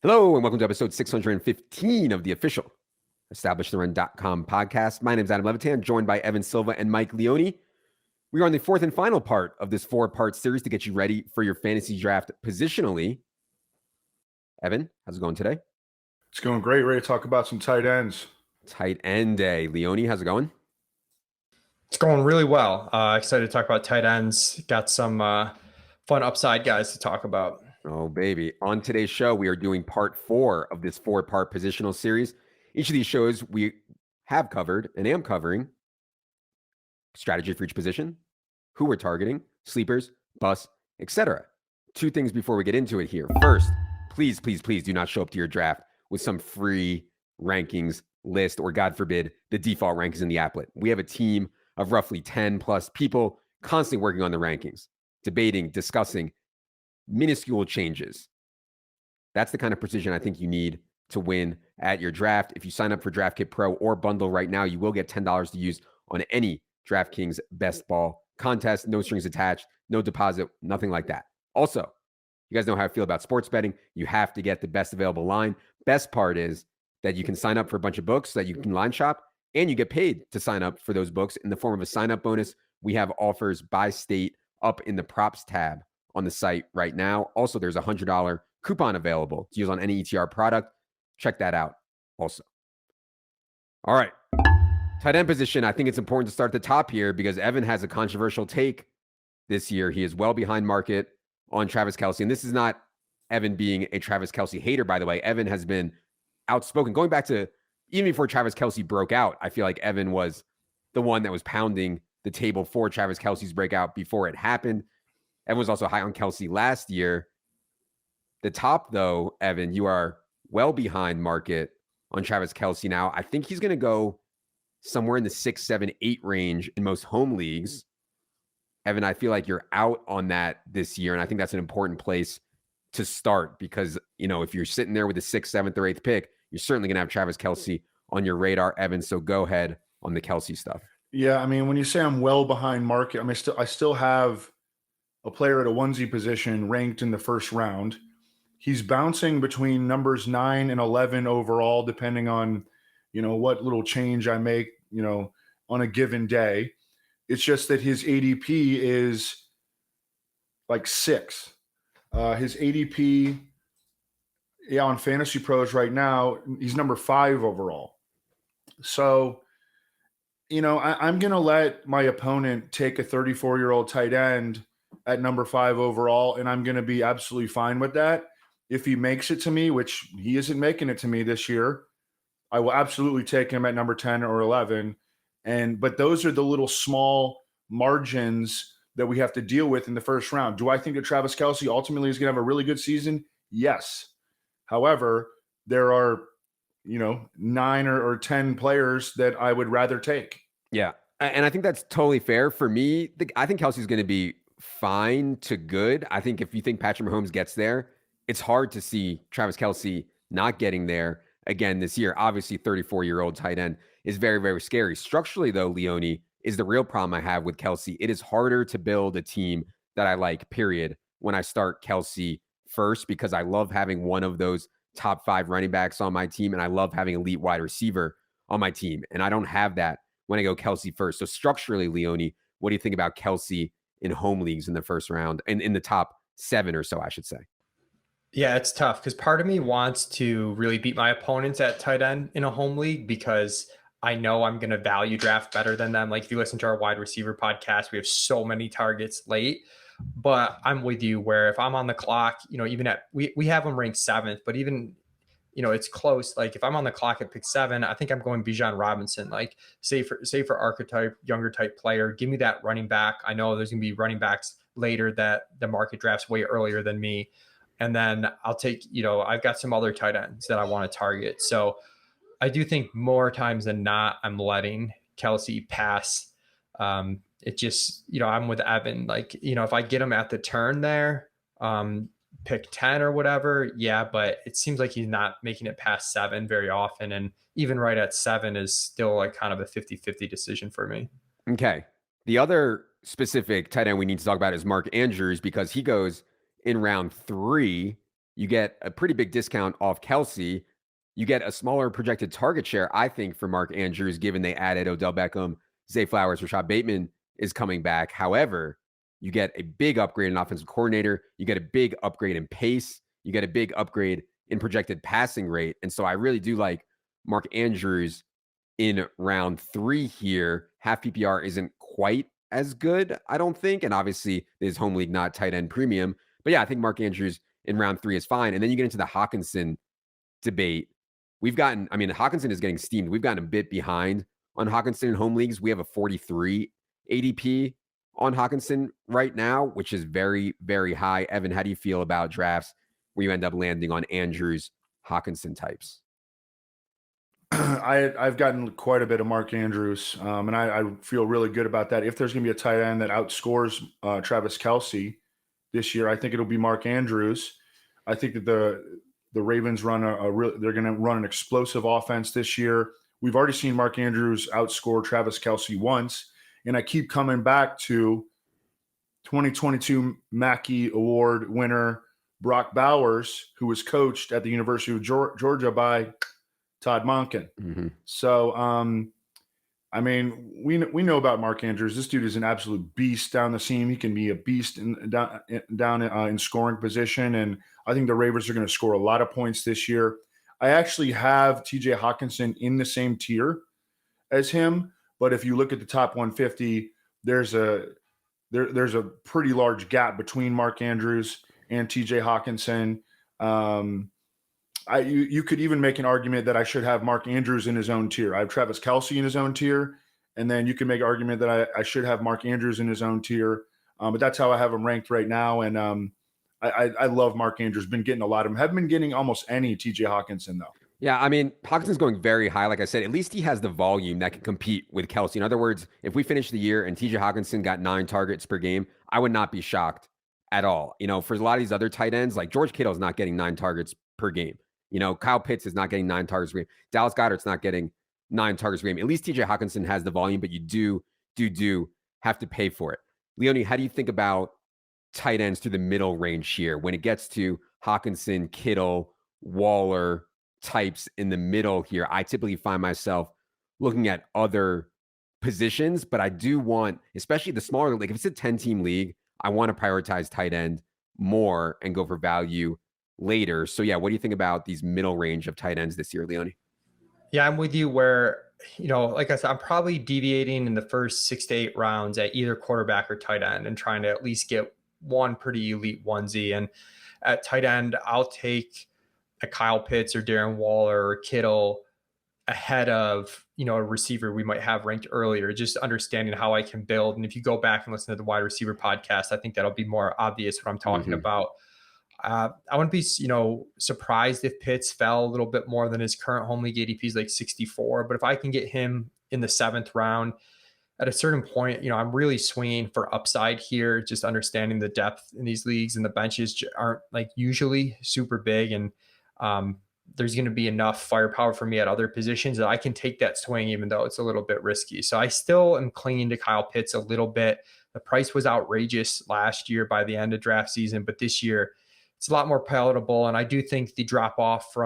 Hello, and welcome to episode 615 of the official EstablishTheRun.com podcast. My name is Adam Levitan, joined by Evan Silva and Mike Leone. We are on the fourth and final part of this four-part series to get you ready for your fantasy draft positionally. Evan, how's it going today? It's going great. Ready to talk about some tight ends. Tight end day. Leone, how's it going? It's going really well. Excited to talk about tight ends. Got some fun upside guys to talk about. Oh, baby. On today's show, we are doing part 4 of this 4-part positional series. Each of these shows we have covered and am covering strategy for each position, who we're targeting, sleepers, busts, etc. 2 things before we get into it here. First, please do not show up to your draft with some free rankings list or, God forbid, the default rankings in the applet. We have a team of roughly 10 plus people constantly working on the rankings, debating, discussing minuscule changes. That's the kind of precision I think you need to win at your draft. If you sign up for DraftKit Pro or Bundle right now, you will get $10 to use on any DraftKings Best Ball contest. No strings attached, no deposit, nothing like that. Also, you guys know how I feel about sports betting. You have to get the best available line. Best part is that you can sign up for a bunch of books that you can line shop, and you get paid to sign up for those books in the form of a sign-up bonus. We have offers by state up in the props tab on the site right now. Also, there's a $100 coupon available to use on any ETR product. Check that out also. All right. Tight end position. I think it's important to start at the top here because Evan has a controversial take this year. He is well behind market on Travis Kielce. And this is not Evan being a Travis Kielce hater, by the way. Evan has been outspoken. Going back to even before Travis Kielce broke out, I feel like Evan was the one that was pounding the table for Travis Kielce's breakout before it happened. Evan was also high on Kielce last year. The top, though, Evan, you are well behind market on Travis Kielce now. I think he's going to go somewhere in the 6, 7, 8 range in most home leagues. Evan, I feel like you're out on that this year, and I think that's an important place to start because, you know, if you're sitting there with the 6th, 7th, or 8th pick, you're certainly going to have Travis Kielce on your radar, Evan. So go ahead on the Kielce stuff. Yeah, I mean, when you say I'm well behind market, I mean, I still have a player at a onesie position ranked in the first round. He's bouncing between numbers 9 and 11 overall, depending on, you know, what little change I make, you know, on a given day. It's just that his ADP is like 6. His ADP, on Fantasy Pros right now, he's number 5 overall. So, you know, I'm going to let my opponent take a 34-year-old tight end at number 5 overall, and I'm going to be absolutely fine with that. If he makes it to me, which he isn't making it to me this year, I will absolutely take him at number 10 or 11. But those are the little small margins that we have to deal with in the first round. Do I think that Travis Kielce ultimately is going to have a really good season? Yes. However, there are, 9 or 10 players that I would rather take. Yeah. And I think that's totally fair. For me, I think Kelsey's going to be fine to good. I think if you think Patrick Mahomes gets there, it's hard to see Travis Kielce not getting there again this year. Obviously, 34-year-old tight end is very, very scary. Structurally, though, Leone, is the real problem I have with Kielce. It is harder to build a team that I like, period, when I start Kielce first, because I love having one of those top 5 running backs on my team, and I love having elite wide receiver on my team. And I don't have that when I go Kielce first. So structurally, Leone, what do you think about Kielce in home leagues in the first round and in the top 7 or so, I should say? Yeah, it's tough because part of me wants to really beat my opponents at tight end in a home league because I know I'm going to value draft better than them. Like if you listen to our wide receiver podcast, we have so many targets late, but I'm with you where if I'm on the clock, even we have them ranked 7th, but even, it's close. Like if I'm on the clock at pick 7, I think I'm going Bijan Robinson, like say for archetype, younger type player, give me that running back. I know there's going to be running backs later that the market drafts way earlier than me. And then I'll take, I've got some other tight ends that I want to target. So I do think more times than not, I'm letting Kielce pass. It just, I'm with Evan. Like, if I get him at the turn there, pick 10 or whatever. Yeah, but it seems like he's not making it past 7 very often. And even right at 7 is still like kind of a 50-50 decision for me. Okay. The other specific tight end we need to talk about is Mark Andrews because he goes in round 3. You get a pretty big discount off Kielce. You get a smaller projected target share, I think, for Mark Andrews, given they added Odell Beckham, Zay Flowers, Rashad Bateman is coming back. However, you get a big upgrade in offensive coordinator. You get a big upgrade in pace. You get a big upgrade in projected passing rate. And so I really do like Mark Andrews in round 3 here. Half PPR isn't quite as good, I don't think. And obviously, this home league, not tight end premium. But yeah, I think Mark Andrews in round 3 is fine. And then you get into the Hawkinson debate. Hawkinson is getting steamed. We've gotten a bit behind on Hawkinson in home leagues. We have a 43 ADP on Hawkinson right now, which is very, very high. Evan, how do you feel about drafts where you end up landing on Andrews, Hawkinson types? I've gotten quite a bit of Mark Andrews, and I feel really good about that. If there's going to be a tight end that outscores Travis Kielce this year, I think it'll be Mark Andrews. I think that the Ravens run they're going to run an explosive offense this year. We've already seen Mark Andrews outscore Travis Kielce once, and I keep coming back to 2022 Mackey Award winner Brock Bowers, who was coached at the University of Georgia by Todd Monken. Mm-hmm. So, we know about Mark Andrews. This dude is an absolute beast down the seam. He can be a beast down in scoring position, and I think the Ravens are going to score a lot of points this year. I actually have TJ Hawkinson in the same tier as him, but if you look at the top 150, there's a pretty large gap between Mark Andrews and TJ Hawkinson. You could even make an argument that I should have Mark Andrews in his own tier. I have Travis Kielce in his own tier, and then you can make an argument that I should have Mark Andrews in his own tier. But that's how I have him ranked right now, and I love Mark Andrews. Been getting a lot of him. Haven't been getting almost any TJ Hawkinson though. Yeah, Hawkinson's going very high. Like I said, at least he has the volume that can compete with Kielce. In other words, if we finish the year and TJ Hawkinson got 9 targets per game, I would not be shocked at all. For a lot of these other tight ends, like George Kittle is not getting 9 targets per game. Kyle Pitts is not getting 9 targets per game. Dallas Goedert's not getting 9 targets per game. At least TJ Hawkinson has the volume, but you do have to pay for it. Leone, how do you think about tight ends through the middle range here when it gets to Hawkinson, Kittle, Waller types in the middle here? I typically find myself looking at other positions, but I do want, especially the smaller league, if it's a 10-team league, I want to prioritize tight end more and go for value later. So yeah, what do you think about these middle range of tight ends this year, Leone? Yeah, I'm with you where, like I said, I'm probably deviating in the first 6 to 8 rounds at either quarterback or tight end and trying to at least get one pretty elite onesie. And at tight end, I'll take a Kyle Pitts or Darren Waller or Kittle ahead of, a receiver we might have ranked earlier, just understanding how I can build. And if you go back and listen to the wide receiver podcast, I think that'll be more obvious what I'm talking about. I wouldn't be, surprised if Pitts fell a little bit more than his current home league ADP is like 64. But if I can get him in the 7th round, at a certain point, I'm really swinging for upside here, just understanding the depth in these leagues and the benches aren't like usually super big. And there's going to be enough firepower for me at other positions that I can take that swing, even though it's a little bit risky. So I still am clinging to Kyle Pitts a little bit. The price was outrageous last year by the end of draft season, but this year it's a lot more palatable. And I do think the drop off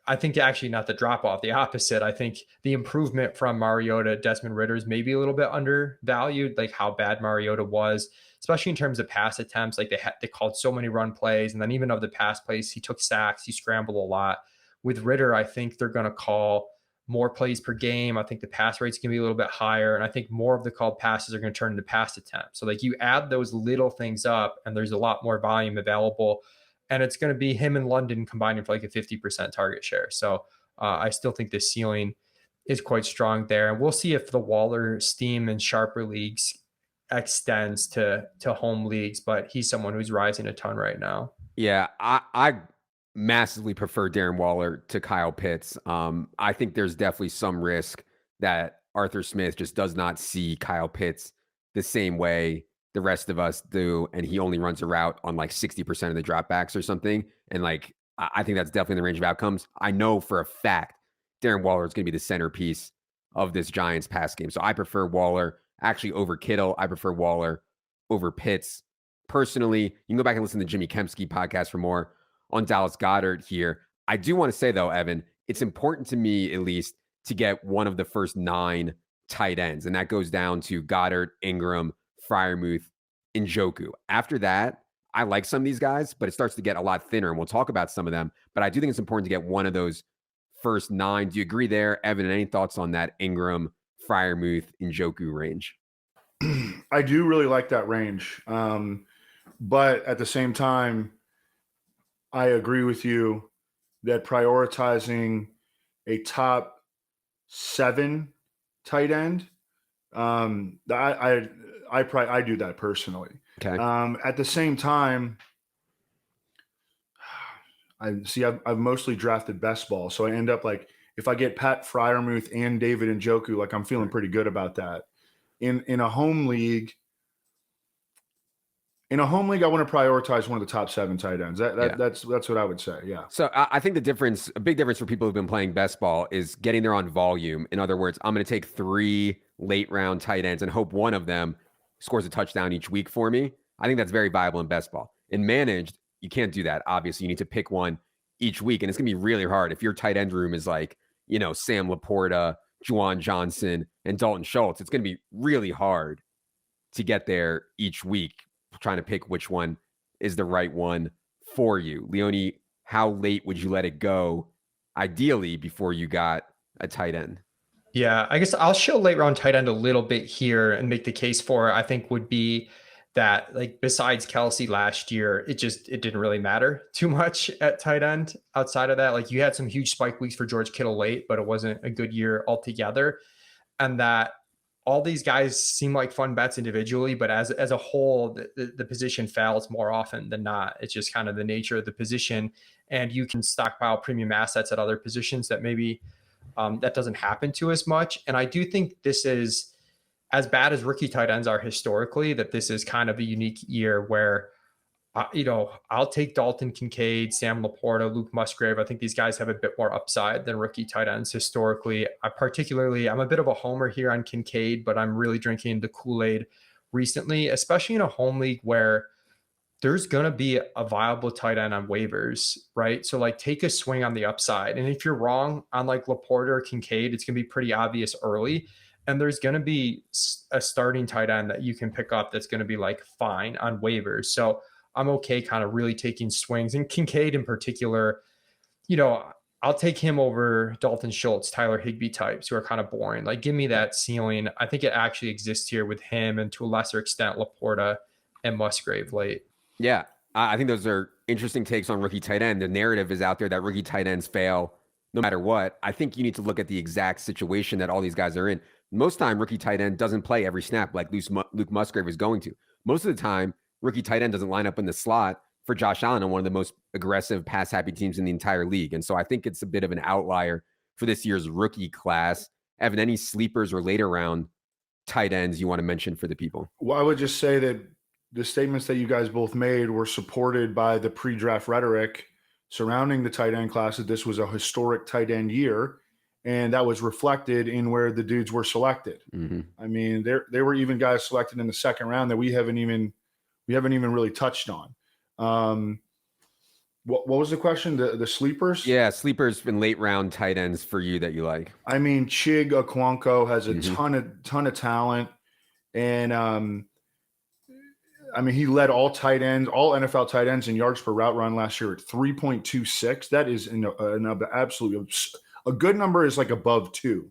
actually not the drop off, the opposite. I think the improvement from Mariota, Desmond Ridder is maybe a little bit undervalued, like how bad Mariota was, especially in terms of pass attempts. Like they called so many run plays, and then even of the pass plays, he took sacks, he scrambled a lot. With Ridder, I think they're going to call more plays per game. I think the pass rate's going to be a little bit higher, and I think more of the called passes are going to turn into pass attempts. So like you add those little things up, and there's a lot more volume available. And it's going to be him and London combining for like a 50% target share. So I still think the ceiling is quite strong there. And we'll see if the Waller steam and sharper leagues extends to home leagues, but he's someone who's rising a ton right now. Yeah, I massively prefer Darren Waller to Kyle Pitts. I think there's definitely some risk that Arthur Smith just does not see Kyle Pitts the same way the rest of us do, and he only runs a route on like 60% of the dropbacks or something. And like, I think that's definitely in the range of outcomes. I know for a fact Darren Waller is going to be the centerpiece of this Giants pass game. So I prefer Waller actually over Kittle. I prefer Waller over Pitts personally, you can go back and listen to Jimmy Kempski podcast for more on Dallas Goedert here. I do want to say, though, Evan, it's important to me, at least, to get one of the first 9 tight ends. And that goes down to Goddard, Ingram, Freiermuth, Njoku. After that, I like some of these guys, but it starts to get a lot thinner. And we'll talk about some of them. But I do think it's important to get one of those first 9. Do you agree there, Evan? Any thoughts on that Ingram, Freiermuth, Njoku range? I do really like that range. But at the same time, I agree with you that prioritizing a top 7 tight end, I do that personally. Okay. At the same time, I've mostly drafted best ball, so I end up like if I get Pat Freiermuth and David Njoku, like I'm feeling pretty good about that. In a home league, I want to prioritize one of the top 7 tight ends. That's what I would say. Yeah. So I think a big difference for people who've been playing best ball is getting there on volume. In other words, I'm going to take 3 late round tight ends and hope one of them scores a touchdown each week for me. I think that's very viable in best ball. In managed, you can't do that. Obviously, you need to pick one each week, and it's going to be really hard if your tight end room is like, Sam Laporta, Juwan Johnson, and Dalton Schultz. It's going to be really hard to get there each week, trying to pick which one is the right one for you. Leone, how late would you let it go, ideally, before you got a tight end? Yeah, I guess I'll show late round tight end a little bit here and make the case for it. I think would be that, like, besides Kielce last year, it didn't really matter too much at tight end. Outside of that, like, you had some huge spike weeks for George Kittle late, but it wasn't a good year altogether. And that all these guys seem like fun bets individually, but as a whole, the position fails more often than not. It's just kind of the nature of the position, and you can stockpile premium assets at other positions that maybe that doesn't happen to as much. And I do think this is, as bad as rookie tight ends are historically, that this is kind of a unique year where, I'll take Dalton Kincaid, Sam Laporta, Luke Musgrave. I think these guys have a bit more upside than rookie tight ends historically. I'm a bit of a homer here on Kincaid, but I'm really drinking the Kool-Aid recently, especially in a home league where there's going to be a viable tight end on waivers, right? So, like, take a swing on the upside. And if you're wrong on like Laporta or Kincaid, it's going to be pretty obvious early. And there's going to be a starting tight end that you can pick up that's going to be like fine on waivers. So I'm okay kind of really taking swings. And Kincaid in particular, I'll take him over Dalton Schultz, Tyler Higbee types who are kind of boring. Like, give me that ceiling. I think it actually exists here with him and to a lesser extent Laporta and Musgrave late. Yeah, I think those are interesting takes on rookie tight end. The narrative is out there that rookie tight ends fail no matter what. I think you need to look at the exact situation that all these guys are in. Most time, rookie tight end doesn't play every snap like Luke Musgrave is going to. Most of the time, rookie tight end doesn't line up in the slot for Josh Allen on one of the most aggressive pass-happy teams in the entire league. And so I think it's a bit of an outlier for this year's rookie class. Evan, any sleepers or later round tight ends you want to mention for the people? Well, I would just say that the statements that you guys both made were supported by the pre-draft rhetoric surrounding the tight end class, that this was a historic tight end year. And that was reflected in where the dudes were selected. Mm-hmm. I mean, there were even guys selected in the second round that we haven't even really touched on. What was the question? The sleepers? Yeah, sleepers and late round tight ends for you that you like. I mean, Chig Okonkwo has a ton of talent, and I mean, he led all NFL tight ends in yards per route run last year at 3.26. That is an absolute. A good number is like above 2.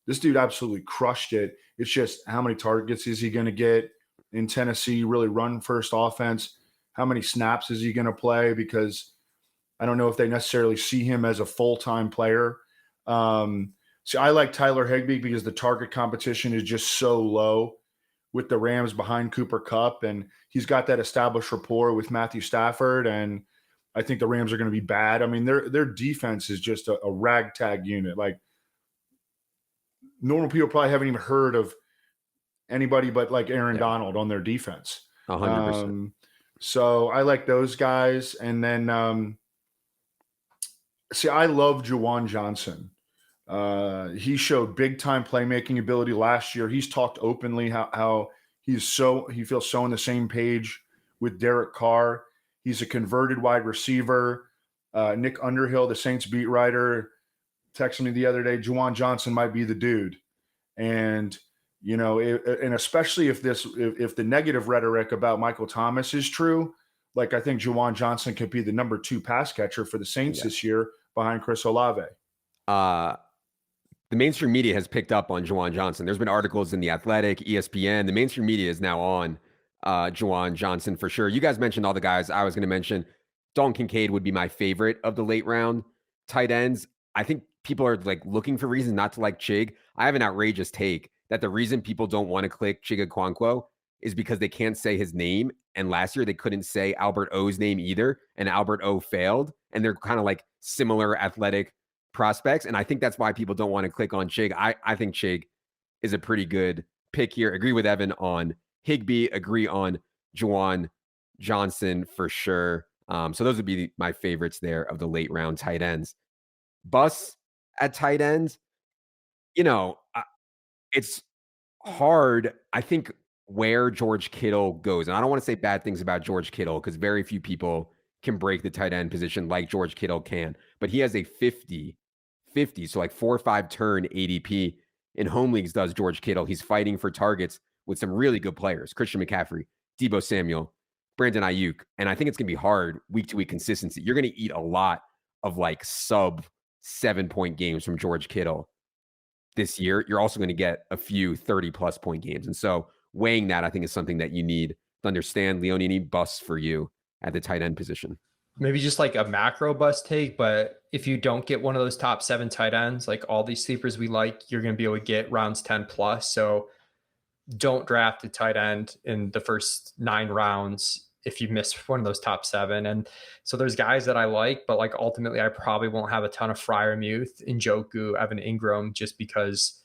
This dude absolutely crushed it. It's just how many targets is he going to get in Tennessee? Really run first offense. How many snaps is he going to play? Because I don't know if they necessarily see him as a full-time player. So I like Tyler Higbee because the target competition is just so low with the Rams behind Cooper Kupp, and he's got that established rapport with Matthew Stafford, and I think the Rams are going to be bad. I mean, their defense is just a ragtag unit. Like, normal people probably haven't even heard of anybody but like Aaron Donald on their defense. 100%. So I like those guys. And then, I love Juwan Johnson. He showed big time playmaking ability last year. He's talked openly how he feels so on the same page with Derek Carr. He's a converted wide receiver. Nick Underhill, the Saints beat writer, texted me the other day, Juwan Johnson might be the dude. And, and especially if the negative rhetoric about Michael Thomas is true, like I think Juwan Johnson could be the number 2 pass catcher for the Saints this year behind Chris Olave. The mainstream media has picked up on Juwan Johnson. There's been articles in The Athletic, ESPN. The mainstream media is now on Juwan Johnson for sure. You guys mentioned all the guys I was going to mention. Dalton Kincaid would be my favorite of the late round tight ends. I think people are like looking for reasons not to like Chig. I have an outrageous take that the reason people don't want to click Chig Okonkwo is because they can't say his name. And last year they couldn't say Albert O's name either. And Albert O failed. And they're kind of like similar athletic prospects. And I think that's why people don't want to click on Chig. I think Chig is a pretty good pick here. Agree with Evan on Higbee. Agree on Juwan Johnson for sure. So those would be my favorites there of the late round tight ends. Bus at tight ends, it's hard. I think where George Kittle goes, and I don't want to say bad things about George Kittle because very few people can break the tight end position like George Kittle can, but he has a 50, so like 4 or 5 turn ADP in home leagues does George Kittle. He's fighting for targets with some really good players, Christian McCaffrey, Deebo Samuel, Brandon Ayuk. And I think it's going to be hard week to week consistency. You're going to eat a lot of like sub 7-point games from George Kittle this year. You're also going to get a few 30+ point games. And so weighing that, I think, is something that you need to understand. Leone, any busts for you at the tight end position? Maybe just like a macro bust take, but if you don't get one of those top 7 tight ends, like all these sleepers we like, you're going to be able to get rounds 10+. So don't draft a tight end in the first 9 rounds if you miss one of those top 7. And so there's guys that I like, but like ultimately I probably won't have a ton of Freiermuth, Njoku, Evan Ingram, just because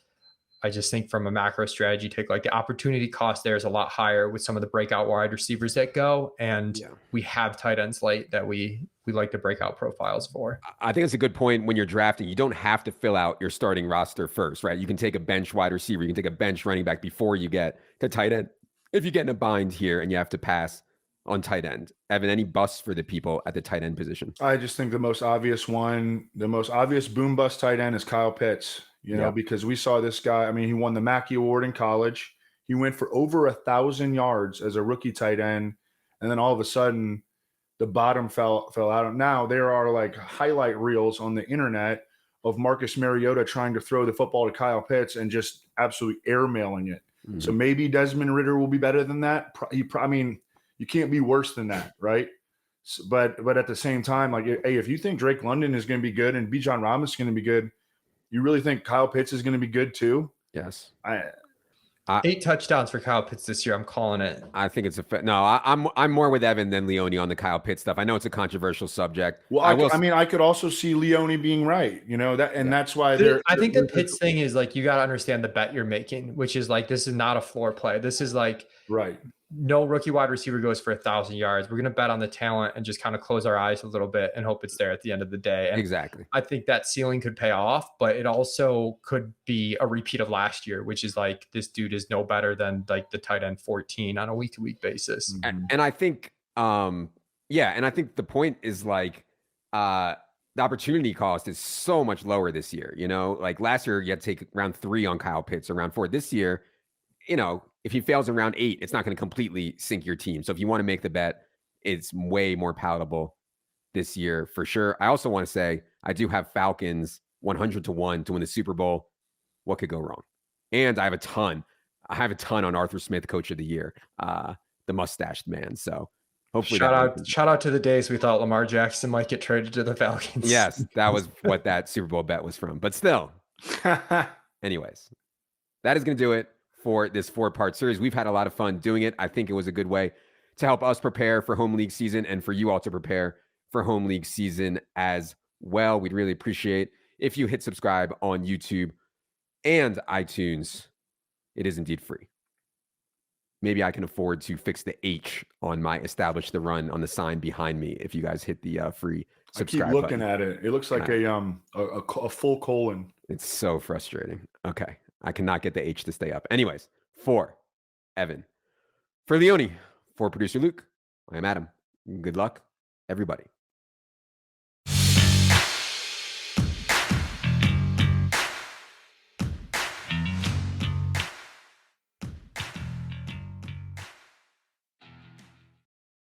I just think from a macro strategy take, like the opportunity cost there is a lot higher with some of the breakout wide receivers that go. And we have tight ends late that we like the breakout profiles for. I think it's a good point when you're drafting. You don't have to fill out your starting roster first, right? You can take a bench wide receiver. You can take a bench running back before you get to tight end. If you get in a bind here and you have to pass on tight end. Evan, any busts for the people at the tight end position? I just think the most obvious boom bust tight end is Kyle Pitts, because we saw this guy. I mean, he won the Mackey Award in college. He went for over 1,000 yards as a rookie tight end. And then all of a sudden the bottom fell out. Now there are like highlight reels on the internet of Marcus Mariota trying to throw the football to Kyle Pitts and just absolutely airmailing it. Mm-hmm. So maybe Desmond Ridder will be better than that. You can't be worse than that, right? But at the same time, like, hey, if you think Drake London is going to be good and Bijan Robinson is going to be good, you really think Kyle Pitts is going to be good too? Yes. 8 touchdowns for Kyle Pitts this year. I'm calling it. I think it's I'm more with Evan than Leone on the Kyle Pitts stuff. I know it's a controversial subject. Well, I could also see Leone being right, that's why I think the Pitts thing is like, you got to understand the bet you're making, which is like, this is not a floor play. This is like, right. No rookie wide receiver goes for 1,000 yards. We're going to bet on the talent and just kind of close our eyes a little bit and hope it's there at the end of the day. And exactly. I think that ceiling could pay off, but it also could be a repeat of last year, which is like, this dude is no better than like the tight end 14 on a week to week basis. And I think, and I think the point is like, the opportunity cost is so much lower this year. Like last year you had to take round 3 on Kyle Pitts or round 4. This year, if he fails in round 8, it's not going to completely sink your team. So if you want to make the bet, it's way more palatable this year for sure. I also want to say I do have Falcons 100-1 to win the Super Bowl. What could go wrong? And I have a ton on Arthur Smith, coach of the year, the mustached man. So hopefully shout out to the days we thought Lamar Jackson might get traded to the Falcons. Yes, that was what that Super Bowl bet was from. But still, anyways, that is going to do it for this 4-part series. We've had a lot of fun doing it. I think it was a good way to help us prepare for home league season and for you all to prepare for home league season as well. We'd really appreciate if you hit subscribe on YouTube and iTunes. It is indeed free. Maybe I can afford to fix the H on my establish the run on the sign behind me if you guys hit the free subscribe I keep looking button. at it. It looks like a full colon. It's so frustrating. Okay. I cannot get the H to stay up. Anyways, for Evan, for Leone, for producer Luke, I am Adam. Good luck, everybody.